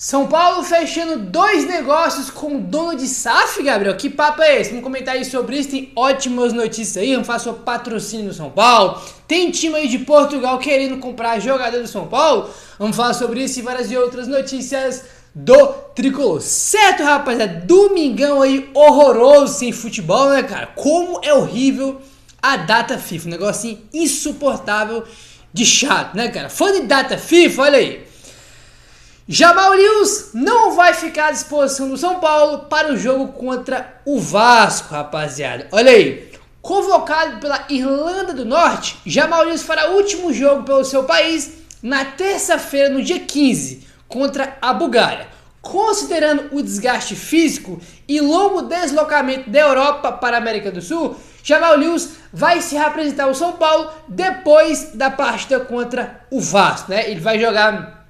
São Paulo fechando 2 negócios com o dono de SAF, Gabriel. Que papo é esse? Vamos comentar aí sobre isso. Tem ótimas notícias aí. Vamos falar sobre patrocínio no São Paulo. Tem time aí de Portugal querendo comprar jogador do São Paulo. Vamos falar sobre isso e várias outras notícias do Tricolor. Certo, rapaziada? Domingão aí horroroso sem futebol, né, cara? Como é horrível a data FIFA. Um negocinho insuportável de chato, né, cara? Fã de data FIFA, olha aí. Jamal Lewis não vai ficar à disposição do São Paulo para o jogo contra o Vasco, rapaziada. Olha aí, convocado pela Irlanda do Norte, Jamal Lewis fará o último jogo pelo seu país na terça-feira, no dia 15, contra a Bulgária. Considerando o desgaste físico e longo deslocamento da Europa para a América do Sul, Jamal Lewis vai se representar o São Paulo depois da partida contra o Vasco, né? Ele vai jogar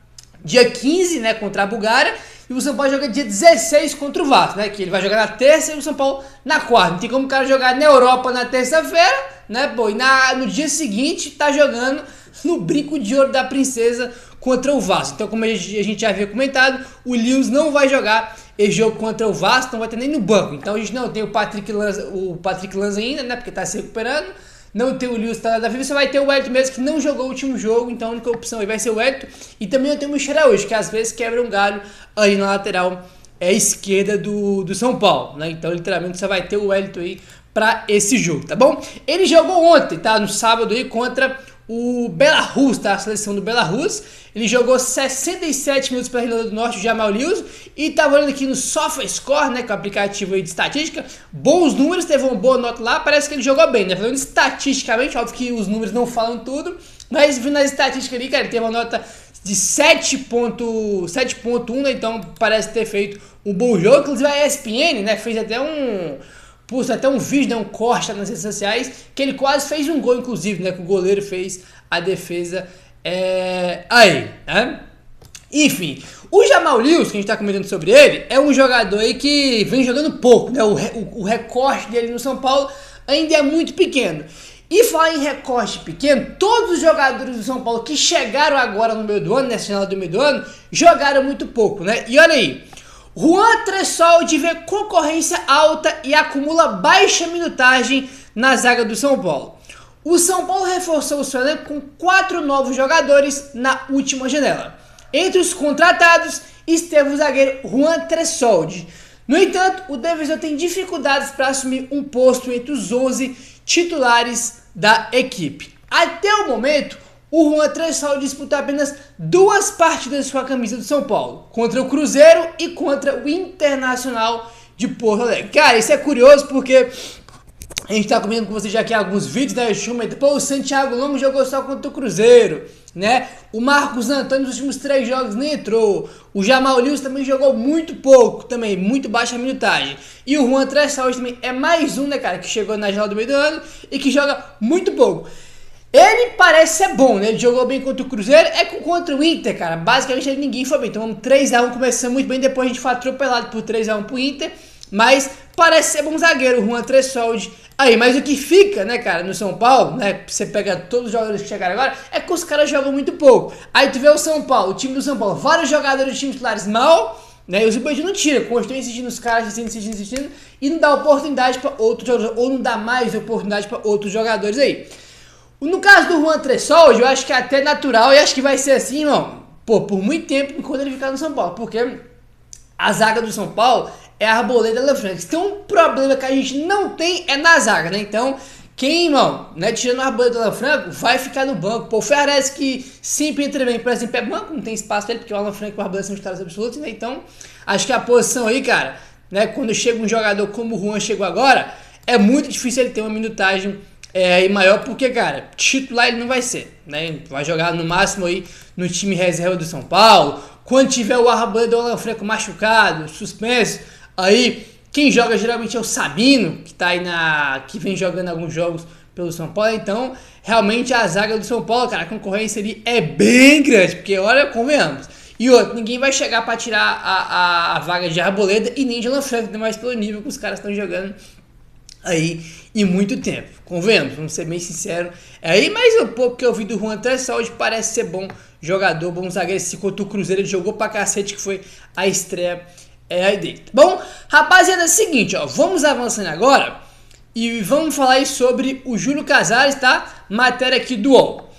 dia 15, né, contra a Bulgária, e o São Paulo joga dia 16 contra o Vasco, né, que ele vai jogar na terça e o São Paulo na quarta. Não tem como o cara jogar na Europa na terça-feira, né, pô, e no dia seguinte tá jogando no Brinco de Ouro da Princesa contra o Vasco. Então, como a gente já havia comentado, o Lewis não vai jogar esse jogo contra o Vasco, não vai ter nem no banco. Então a gente não tem o Patrick Lanza ainda, né, porque tá se recuperando. Não tem o Lewis tá da FIFA, você vai ter o Wellington mesmo, que não jogou o último jogo, então a única opção aí vai ser o Wellington. E também eu tenho o Michel hoje, que às vezes quebra um galho aí na lateral esquerda do São Paulo, né? Então literalmente você vai ter o Wellington aí pra esse jogo, tá bom? Ele jogou ontem, tá? No sábado aí contra o Belarus, tá? A seleção do Belarus. Ele jogou 67 minutos pela Irlanda do Norte, o Jamal Lewis, e tava olhando aqui no SofaScore, né, que é o aplicativo aí de estatística, bons números, teve uma boa nota lá, parece que ele jogou bem, né, falando estatisticamente, óbvio que os números não falam tudo, mas vindo nas estatísticas ali, cara, ele teve uma nota de 7.1, né, então parece ter feito um bom jogo. Inclusive a ESPN, né, fez até um vídeo, né, um corte nas redes sociais, que ele quase fez um gol, inclusive, né, que o goleiro fez a defesa aí, né? Enfim, o Jamal Lewis, que a gente tá comentando sobre ele, é um jogador aí que vem jogando pouco, né? O recorte dele no São Paulo ainda é muito pequeno. E falar em recorte pequeno, todos os jogadores do São Paulo que chegaram agora no meio do ano, nessa final do meio do ano, jogaram muito pouco, né? E olha aí, Juan Tressoldi vê concorrência alta e acumula baixa minutagem na zaga do São Paulo. O São Paulo reforçou o seu elenco com 4 novos jogadores na última janela. Entre os contratados esteve o zagueiro Juan Tressoldi. No entanto, o defensor tem dificuldades para assumir um posto entre os 11 titulares da equipe. Até o momento, o Juan Tressoldi disputou apenas 2 partidas com a camisa do São Paulo, contra o Cruzeiro e contra o Internacional de Porto Alegre. Cara, isso é curioso porque a gente tá comentando com vocês já aqui alguns vídeos, né? Pô, o Santiago Lomo jogou só contra o Cruzeiro, né? O Marcos Antônio nos últimos 3 jogos nem entrou. O Jamal Lewis também jogou muito pouco, também, muito baixa minutagem. E o Juan Tressoldi também é mais um, né, cara, que chegou na janela do meio do ano e que joga muito pouco. Ele parece ser bom, né? Ele jogou bem contra o Cruzeiro, contra o Inter, cara. Basicamente ninguém foi bem. Então vamos 3x1, começando muito bem, depois a gente foi atropelado por 3x1 pro Inter. Mas parece ser bom zagueiro, o Juan Tressoldi. Aí, mas o que fica, né, cara, no São Paulo, né, você pega todos os jogadores que chegaram agora, é que os caras jogam muito pouco. Aí tu vê o São Paulo, o time do São Paulo, vários jogadores de times titulares mal, né, e o Zubedi não tira, continua insistindo nos caras, insistindo, e não dá oportunidade para outros jogadores, ou não dá mais oportunidade para outros jogadores aí. No caso do Juan Tressoldi, eu acho que é até natural, e acho que vai ser assim, irmão, pô, por muito tempo, enquanto ele ficar no São Paulo, porque a zaga do São Paulo é a Arboleda e Alan Franco. Se tem um problema que a gente não tem é na zaga, né? Então, quem, irmão, né, tirando a Arboleda e Alan Franco, vai ficar no banco. Pô, o Ferrez que sempre entra bem, por exemplo, é banco, não tem espaço pra ele, porque o Alan Franco e o Arboleda são os caras absolutos, né? Então, acho que a posição aí, cara, né, quando chega um jogador como o Juan chegou agora, é muito difícil ele ter uma minutagem aí maior, porque, cara, titular ele não vai ser, né? Vai jogar no máximo aí no time reserva do São Paulo. Quando tiver o Arboleda e o Alan Franco machucado, suspenso, aí quem joga geralmente é o Sabino, que tá aí que vem jogando alguns jogos pelo São Paulo. Então, realmente a zaga do São Paulo, cara, a concorrência ali é bem grande, porque olha, convenhamos. E outro, ninguém vai chegar para tirar a vaga de Arboleda e nem de Alan Franco, ainda mais pelo nível que os caras estão jogando aí em muito tempo. Convenhamos, vamos ser bem sinceros. Aí, mas o pouco que eu vi do Juan Tressoldi parece ser bom jogador, bom zagueiro. Esse contra o Cruzeiro ele jogou pra cacete, que foi a estreia aí dele. Tá bom? Rapaziada, é o seguinte, ó, vamos avançando agora e vamos falar aí sobre o Júlio Casares, tá? Matéria aqui do UOL.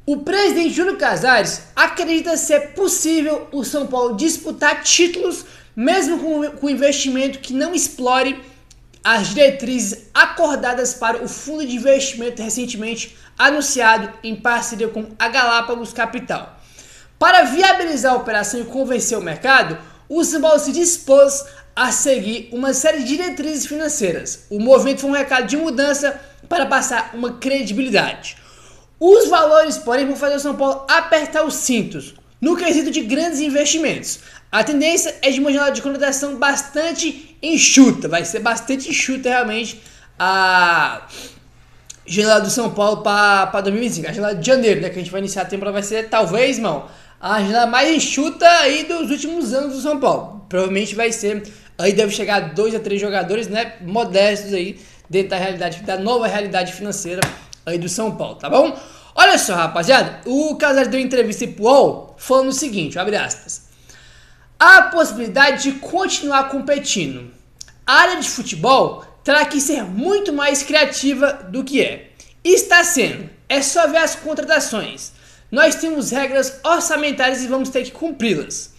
O presidente Júlio Casares acredita ser possível o São Paulo disputar títulos mesmo com investimento que não explore as diretrizes acordadas para o fundo de investimento recentemente anunciado em parceria com a Galápagos Capital. Para viabilizar a operação e convencer o mercado, o São Paulo se dispôs a seguir uma série de diretrizes financeiras. O movimento foi um recado de mudança para passar uma credibilidade. Os valores, porém, vão fazer o São Paulo apertar os cintos no quesito de grandes investimentos. A tendência é de uma janela de contratação bastante enxuta. Vai ser bastante enxuta realmente a janela do São Paulo para 2025. A janela de janeiro, né, que a gente vai iniciar a temporada, vai ser talvez, irmão, a janela mais enxuta aí dos últimos anos do São Paulo. Provavelmente vai ser, aí deve chegar a 2 a 3 jogadores, né, modestos aí dentro da realidade, da nova realidade financeira aí do São Paulo, tá bom? Olha só, rapaziada, o Casares deu entrevista pro UOL falando o seguinte, abre aspas: há a possibilidade de continuar competindo. A área de futebol terá que ser muito mais criativa do que é. Está sendo. É só ver as contratações. Nós temos regras orçamentárias e vamos ter que cumpri-las.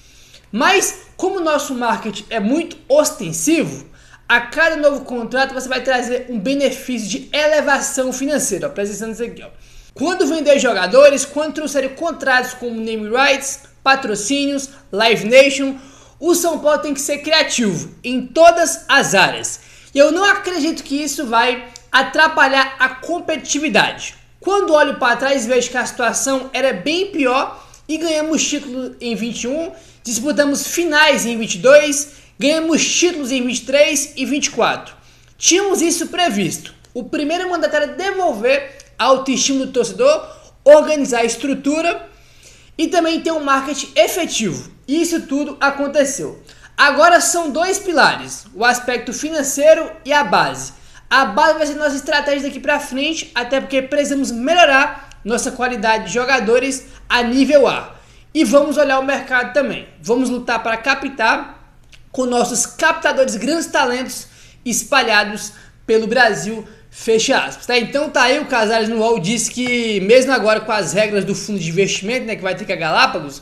Mas, como o nosso marketing é muito ostensivo, a cada novo contrato você vai trazer um benefício de elevação financeira. Presta atenção nisso aqui, ó. Quando vender jogadores, quando trouxer contratos como name rights, patrocínios, Live Nation, o São Paulo tem que ser criativo em todas as áreas. E eu não acredito que isso vai atrapalhar a competitividade. Quando olho para trás, vejo que a situação era bem pior e ganhamos títulos em 21, disputamos finais em 22, ganhamos títulos em 23 e 24. Tínhamos isso previsto. O primeiro mandato era devolver a autoestima do torcedor, organizar a estrutura e também ter um marketing efetivo. Isso tudo aconteceu. Agora são dois pilares, o aspecto financeiro e a base. A base vai ser nossa estratégia daqui para frente, até porque precisamos melhorar nossa qualidade de jogadores a nível A. E vamos olhar o mercado também. Vamos lutar para captar com nossos captadores grandes talentos espalhados pelo Brasil. Fecha aspas, tá? Então tá aí, o Casares no UOL disse que mesmo agora com as regras do fundo de investimento, né, que vai ter que a Galápagos,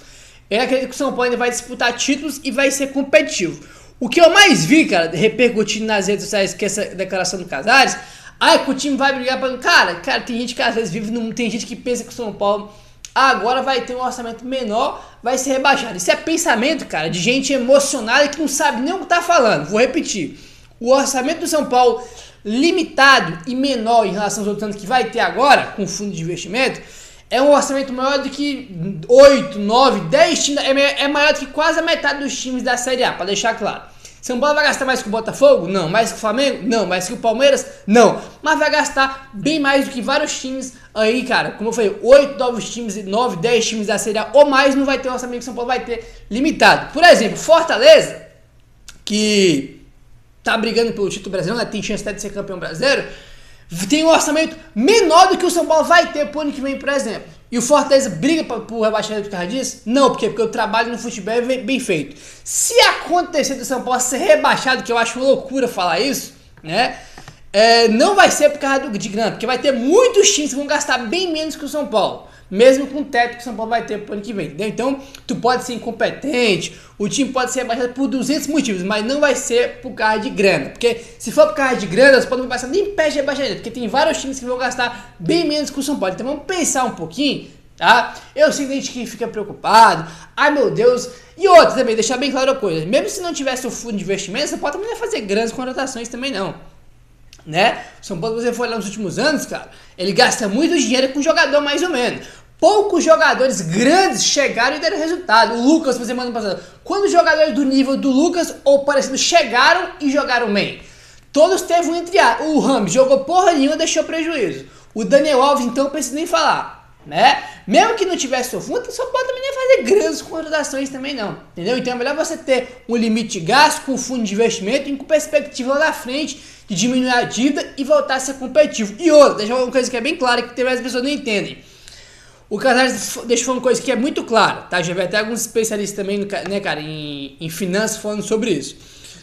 eu acredito que o São Paulo ainda vai disputar títulos e vai ser competitivo. O que eu mais vi, cara, repercutindo nas redes sociais, que essa declaração do Casares, que o time vai brigar para... Cara, tem gente que às vezes vive no mundo, tem gente que pensa que o São Paulo agora vai ter um orçamento menor, vai ser rebaixado. Isso é pensamento, cara, de gente emocionada que não sabe nem o que tá falando. Vou repetir. O orçamento do São Paulo limitado e menor em relação aos outros anos que vai ter agora com o fundo de investimento, é um orçamento maior do que 8, 9, 10 times, é maior do que quase a metade dos times da Série A, para deixar claro. São Paulo vai gastar mais que o Botafogo? Não. Mais que o Flamengo? Não. Mais que o Palmeiras? Não. Mas vai gastar bem mais do que vários times aí, cara. Como eu falei, 8, 9, 10 times da Série A ou mais não vai ter o orçamento que o São Paulo vai ter limitado. Por exemplo, Fortaleza, que tá brigando pelo título brasileiro, né? Tem chance até de ser campeão brasileiro, tem um orçamento menor do que o São Paulo vai ter pro ano que vem, por exemplo. E o Fortaleza briga por rebaixamento por causa disso? Não, porque o trabalho no futebol é bem feito. Se acontecer do São Paulo ser rebaixado, que eu acho uma loucura falar isso, né? Não vai ser por causa de grana, porque vai ter muitos times que vão gastar bem menos que o São Paulo, mesmo com o teto que o São Paulo vai ter pro ano que vem, entendeu? Então, tu pode ser incompetente, o time pode ser rebaixado por 200 motivos, mas não vai ser por causa de grana, porque se for por causa de grana, os Paulo não vai passar nem perto de rebaixamento, porque tem vários times que vão gastar bem menos que o São Paulo. Então vamos pensar um pouquinho, tá? Eu sei que tem gente que fica preocupado, ai meu Deus, e outra também, deixar bem claro a coisa, mesmo se não tivesse o fundo de investimento, o São Paulo também não vai fazer grandes contratações também não, né? O São Paulo, se você for olhar nos últimos anos, cara, ele gasta muito dinheiro com jogador mais ou menos. Poucos jogadores grandes chegaram e deram resultado. O Lucas, por semana passada, quando jogadores do nível do Lucas ou parecido chegaram e jogaram bem? Todos teve um entre a. O Ramos jogou porra nenhuma, deixou prejuízo. O Daniel Alves, então, não preciso nem falar, né? Mesmo que não tivesse o fundo, o São Paulo também não ia fazer grandes contratações também não, entendeu? Então é melhor você ter um limite de gasto com fundo de investimento e com perspectiva lá na frente de diminuir a dívida e voltar a ser competitivo. E outra, deixa eu falar uma coisa que é bem clara, que as pessoas não entendem. O Casares deixa eu falar uma coisa que é muito clara, tá? Já vi até alguns especialistas também, né, cara, em finanças falando sobre isso.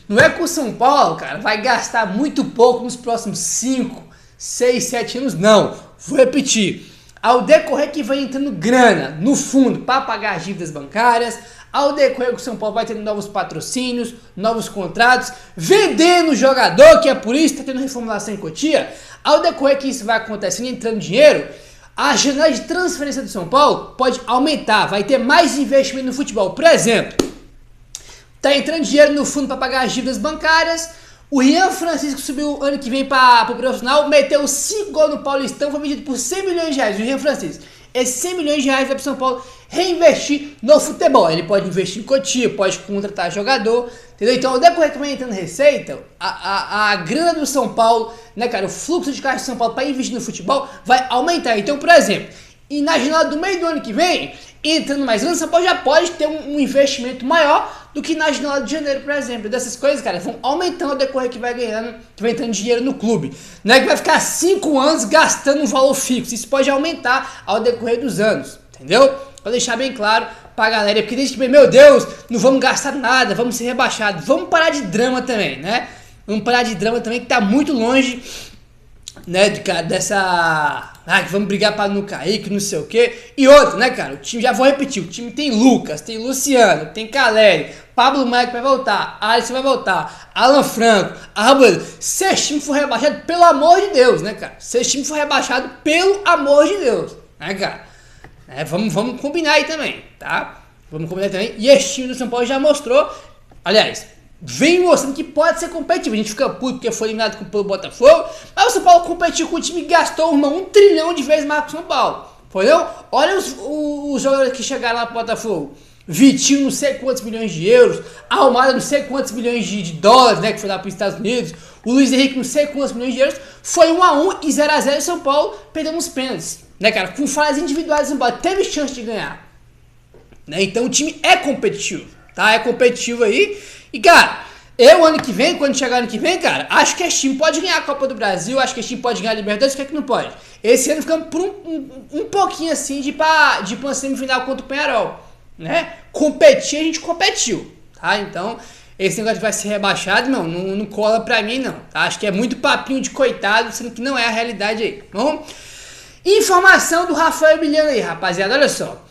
Não é que o São Paulo, cara, vai gastar muito pouco nos próximos 5, 6, 7 anos, não. Vou repetir. Ao decorrer que vai entrando grana no fundo para pagar as dívidas bancárias, ao decorrer que o São Paulo vai tendo novos patrocínios, novos contratos, vendendo jogador, que é por isso que está tendo reformulação em Cotia, ao decorrer que isso vai acontecendo, entrando dinheiro, a janela de transferência do São Paulo pode aumentar, vai ter mais investimento no futebol. Por exemplo, tá entrando dinheiro no fundo para pagar as dívidas bancárias. O Rian Francisco subiu ano que vem para o profissional, meteu 5 gols no Paulistão, foi vendido por 100 milhões de reais. O Rian Francisco, esses 100 milhões de reais vai para o São Paulo reinvestir no futebol. Ele pode investir em Cotia, pode contratar jogador, entendeu? Então, o decorrer que vai entrando receita, a grana do São Paulo, né, cara, o fluxo de caixa do São Paulo para investir no futebol vai aumentar. Então, por exemplo, e na janela do meio do ano que vem, entrando mais grana, o São Paulo já pode ter um investimento maior do que na janela de janeiro, por exemplo. Dessas coisas, cara, vão aumentando ao decorrer que vai ganhando, que vai entrando dinheiro no clube. Não é que vai ficar 5 anos gastando um valor fixo. Isso pode aumentar ao decorrer dos anos, entendeu? Pra deixar bem claro pra galera, porque desde que, meu Deus, não vamos gastar nada, vamos ser rebaixados. Vamos parar de drama também, né? Vamos parar de drama também, que tá muito longe, né, dessa... que vamos brigar para não cair, que não sei o que. E outra, né, cara, o time, já vou repetir, o time tem Lucas, tem Luciano, tem Caleri, Pablo Maia vai voltar, Alisson vai voltar, Alan Franco, Arboleda. Se esse time for rebaixado, pelo amor de Deus, né, cara? Se esse time for rebaixado, pelo amor de Deus, né, cara? Vamos combinar aí também, tá? Vamos combinar também. E esse time do São Paulo já mostrou, aliás, vem mostrando que pode ser competitivo. A gente fica puto porque foi eliminado pelo Botafogo, mas o São Paulo competiu com o time e gastou 1 trilhão de vezes mais que o São Paulo. Entendeu? Olha os jogadores que chegaram lá pro Botafogo. Vitinho, não sei quantos milhões de euros. Almada, não sei quantos milhões de dólares, né? Que foi lá para os Estados Unidos. O Luiz Henrique, não sei quantos milhões de euros. Foi 1-1 e 0-0 em São Paulo, perdendo os pênaltis, né, cara? Com falhas individuais, São Paulo teve chance de ganhar, né? Então o time é competitivo, tá? É competitivo aí. E, cara, ano que vem, quando chegar ano que vem, cara, acho que esse time pode ganhar a Copa do Brasil, acho que esse time pode ganhar a Libertadores, o que é que não pode? Esse ano ficamos por um pouquinho assim de uma semifinal contra o Peñarol, né? Competir, a gente competiu, tá? Então, esse negócio vai ser rebaixado, não cola pra mim, não, tá? Acho que é muito papinho de coitado, sendo que não é a realidade aí, bom? Informação do Rafael Emiliano aí, rapaziada, olha só.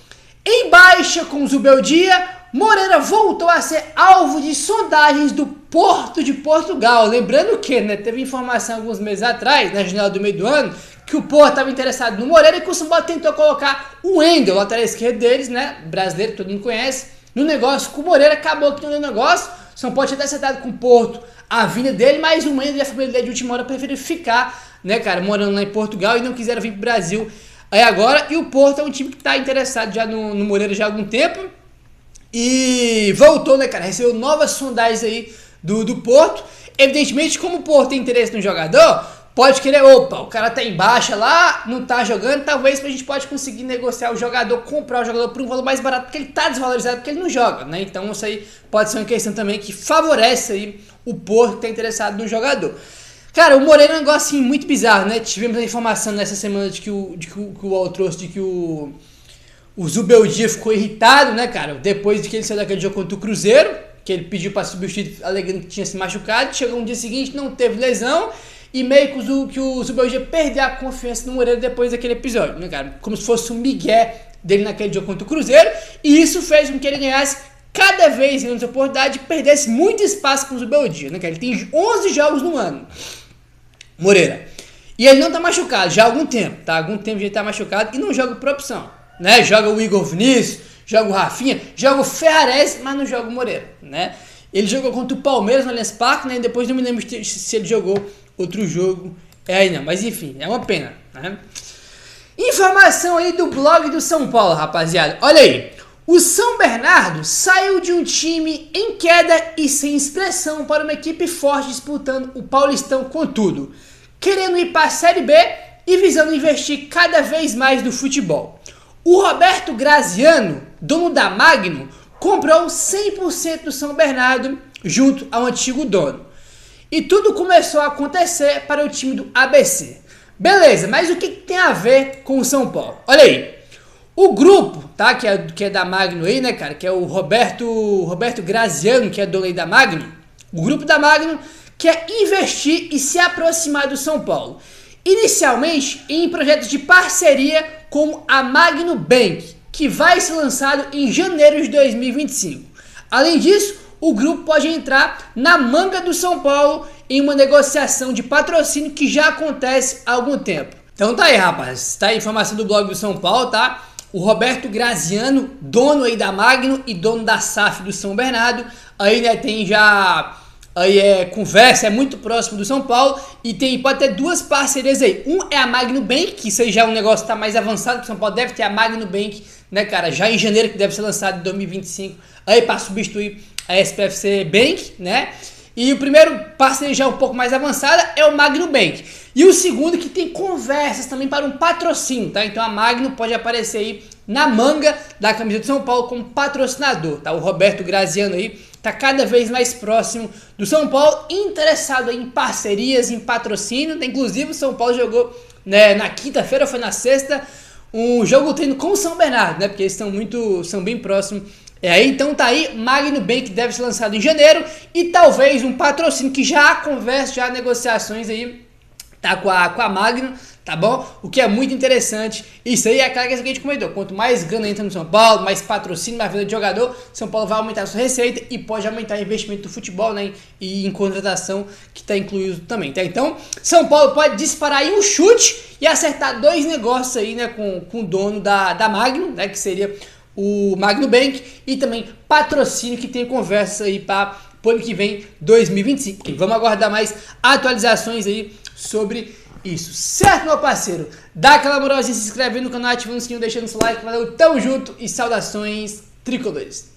Em baixa com o Zubeldia, Moreira voltou a ser alvo de sondagens do Porto de Portugal. Lembrando que, né, teve informação alguns meses atrás, na janela do meio do ano, que o Porto estava interessado no Moreira e que o São Paulo tentou colocar o Wendel, lateral esquerdo deles, né, brasileiro, todo mundo conhece, no negócio com o Moreira. Acabou que não deu negócio. O São Paulo tinha até acertado com o Porto a vinda dele, mas o Wendel e a família dele de última hora preferiram ficar, né, cara, morando lá em Portugal e não quiseram vir pro Brasil aí agora. E o Porto é um time que está interessado já no Moreira já há algum tempo. E voltou, né, cara? Recebeu novas sondagens aí do Porto. Evidentemente, como o Porto tem interesse no jogador, pode querer, opa, o cara tá em baixa lá, não tá jogando, talvez a gente pode conseguir negociar o jogador, comprar o jogador por um valor mais barato, porque ele tá desvalorizado, porque ele não joga, né? Então isso aí pode ser uma questão também que favorece aí o Porto que tá interessado no jogador. Cara, o Moreira é um negócio assim muito bizarro, né? Tivemos a informação nessa semana de que o UOL trouxe de que o Zubeldia ficou irritado, né, cara? Depois de que ele saiu daquele jogo contra o Cruzeiro, que ele pediu para substituir, alegando que tinha se machucado. Chegou no dia seguinte, não teve lesão. E meio que o Zubeldia perdeu a confiança no Moreira depois daquele episódio, né, cara? Como se fosse um migué dele naquele jogo contra o Cruzeiro. E isso fez com que ele ganhasse cada vez menos oportunidade e perdesse muito espaço com o Zubeldia, né, cara? Ele tem 11 jogos no ano, Moreira. E ele não tá machucado já há algum tempo, tá? Há algum tempo ele tá machucado e não joga por opção, né? Joga o Igor Vinícius, joga o Rafinha, joga o Ferrarese, mas não joga o Moreira, né? Ele jogou contra o Palmeiras no Allianz Parque, né? E depois não me lembro se ele jogou outro jogo aí não, mas enfim, é uma pena, né? Informação aí do blog do São Paulo, rapaziada. Olha aí, o São Bernardo saiu de um time em queda e sem expressão para uma equipe forte disputando o Paulistão com tudo, querendo ir para a Série B e visando investir cada vez mais no futebol. O Roberto Graziano, dono da Magnum, comprou 100% do São Bernardo junto ao antigo dono. E tudo começou a acontecer para o time do ABC. Beleza, mas o que tem a ver com o São Paulo? Olha aí, o grupo, tá, que é da Magnum aí, né, cara, que é o Roberto Graziano, que é dono aí da Magnum. O grupo da Magnum quer investir e se aproximar do São Paulo. Inicialmente em projetos de parceria com a Magnum Bank, que vai ser lançado em janeiro de 2025. Além disso, o grupo pode entrar na manga do São Paulo em uma negociação de patrocínio que já acontece há algum tempo. Então tá aí, rapaz, tá aí a informação do blog do São Paulo, tá? O Roberto Graziano, dono aí da Magnum e dono da SAF do São Bernardo, aí né, tem já conversa, é muito próximo do São Paulo e pode ter duas parcerias aí. Um é a Magnum Bank, que isso aí já é um negócio que tá mais avançado, que o São Paulo deve ter a Magnum Bank, né, cara, já em janeiro, que deve ser lançado em 2025, aí para substituir a SPFC Bank, né? E o primeiro parceria já um pouco mais avançada é o Magnum Bank. E o segundo que tem conversas também para um patrocínio, tá? Então a Magnum pode aparecer aí na manga da camisa do São Paulo como patrocinador, tá? O Roberto Graziano aí tá cada vez mais próximo do São Paulo, interessado em parcerias, em patrocínio. Inclusive o São Paulo jogou, né, na quinta-feira ou foi na sexta, um jogo treino com o São Bernardo, né? Porque eles são bem próximos. Então tá aí, Magnum Bank deve ser lançado em janeiro e talvez um patrocínio que já há conversa, já há negociações aí, tá, com a Magnum, tá bom? O que é muito interessante. Isso aí é aquela coisa que a gente comentou, quanto mais grana entra no São Paulo, mais patrocínio, mais venda de jogador, São Paulo vai aumentar a sua receita e pode aumentar o investimento do futebol, né? E em contratação, que tá incluído também, tá? Então, São Paulo pode disparar aí um chute e acertar dois negócios aí, né, com o dono da Magnum, né, que seria o Magnum Bank, e também patrocínio, que tem conversa aí para o ano que vem, 2025. E vamos aguardar mais atualizações aí sobre isso. Certo, meu parceiro? Dá aquela moralzinha, se inscreve no canal, ativando o sininho, deixando o seu like. Valeu, tamo junto e saudações tricolores.